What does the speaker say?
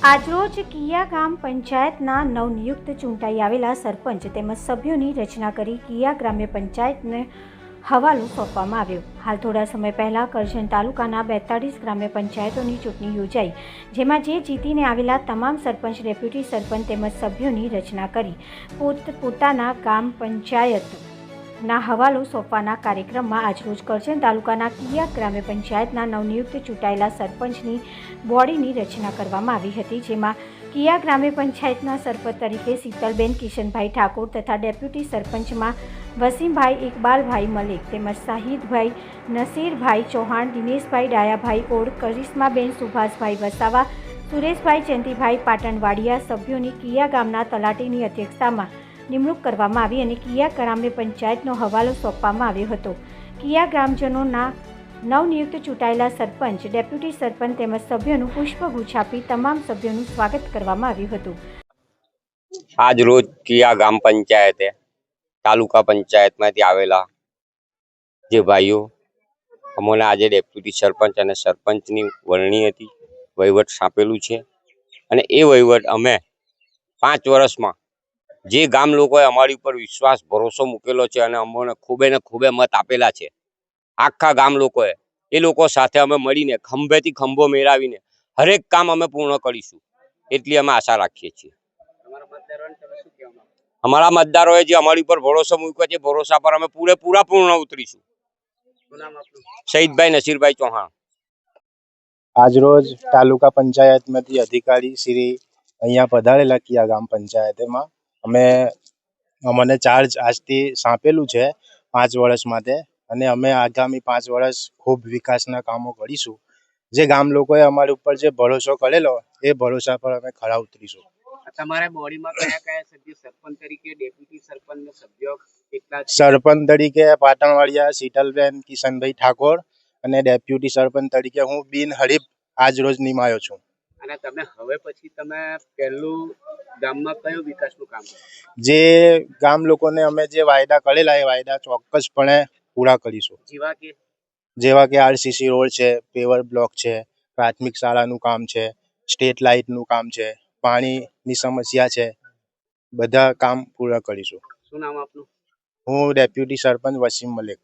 આજરોજ કિયા ગામ પંચાયતના નવનિયુક્ત ચૂંટાઈ આવેલા સરપંચ તેમજ સભ્યોની રચના કરી કિયા ગ્રામ્ય પંચાયતને હવાલો સોંપવામાં આવ્યો। હાલ થોડા સમય પહેલાં કરજણ તાલુકાના 42 ગ્રામ્ય પંચાયતોની ચૂંટણી યોજાઈ, જેમાં જે જીતીને આવેલા તમામ સરપંચ, ડેપ્યુટી સરપંચ તેમજ સભ્યોની રચના કરી પોતાના ગામ પંચાયતના હવાલો સોંપવાના કાર્યક્રમમાં આજરોજ કરજણ તાલુકાના કિયા ગ્રામ્ય પંચાયતના નવનિયુક્ત ચૂંટાયેલા સરપંચની બોડીની રચના કરવામાં આવી હતી, જેમાં કિયા ગ્રામ્ય પંચાયતના સરપંચ તરીકે શીતલબેન કિશનભાઈ ઠાકોર તથા ડેપ્યુટી સરપંચમાં વસીમભાઈ ઇકબાલભાઈ મલિક તેમજ શાહિદભાઈ નસીરભાઈ ચૌહાણ, દિનેશભાઈ ડાયાભાઈ ઓડ, કરિશ્માબેન સુભાષભાઈ વસાવા, સુરેશભાઈ ચંદીભાઈ પાટણવાડિયા સભ્યોની કિયા ગામના તલાટીની અધ્યક્ષતામાં નિમણૂક કરવામાં આવી અને કિયા ગ્રામ્ય પંચાયતનો હવાલો સોંપવામાં આવ્યો હતો। કિયા ગ્રામજનોના નવનિયુક્ત ચૂંટાયેલા સરપંચ, ડેપ્યુટી સરપંચ તેમજ સભ્યોનું પુષ્પગુચ્છ આપી તમામ સભ્યોનું સ્વાગત કરવામાં આવ્યું હતું। આજ રોજ કિયા ગામ પંચાયતે તાલુકા પંચાયતમાંથી આવેલા જે ભાઈઓ અમને આજે ડેપ્યુટી સરપંચ અને સરપંચની વરણી હતી, વહીવટ સાંપેલું છે અને એ વહીવટ અમે 5 વર્ષમાં જે ગામ લોકોએ અમારી ઉપર વિશ્વાસ ભરોસો મૂકેલો છે અને અમને ખૂબે ને ખૂબે મત આપેલા છે, આખા ગામ લોકોએ એ લોકો સાથે અમે મળીને ખંભેથી ખંભો મેળવીને હરેક કામ અમે પૂર્ણ કરીશું એટલી અમે આશા રાખીએ છીએ। અમારા મતદારોએ જે અમારી ઉપર ભરોસો મૂક્યો છે, ભરોસા પર અમે પૂર્ણ ઉતરીશું। શહીદભાઈ નસીરભાઈ ચૌહાણ। આજરોજ તાલુકા પંચાયતમાંથી અધિકારી શ્રી અહીંયા પધારેલા કિયા ગામ પંચાયતમાં અમને ચાર્જ આજથી સાંપેલું છે 5 વર્ષ માટે અને અમે આગામી 5 વર્ષ ખૂબ વિકાસના કામો કરીશું। જે ગામ લોકોએ અમારી ઉપર જે ભરોસો કરેલો એ ભરોસા પર અમે ખરા ઉતરીશું। તમારા બોડીમાં કયા સભ્યો સરપંચ તરીકે, ડેપ્યુટી સરપંચ સભ્યો કેટલા? સરપંચ તરીકે પાટણવાડિયા શીતલબેન કિશનભાઈ ઠાકોર અને ડેપ્યુટી સરપંચ તરીકે હું બિનહરીફ આજ રોજ નિમાયો છું। અને તમે હવે પછી તમે પહેલું ગામમાં કયો વિકાસનું કામ કરો? જે ગામ લોકોને અમે જે વાયદા કરેલા એ વાયદા ચોક્કસપણે પૂરા કરીશું। જેવા કે આરસીસી રોડ છે, પેવર બ્લોક છે, પ્રાથમિક શાળાનું કામ છે, સ્ટ્રીટ લાઇટનું કામ છે, પાણીની સમસ્યા છે, બધા કામ પૂરા કરીશું। શું નામ આપનું? હું ડેપ્યુટી સરપંચ વસીમ મલિક।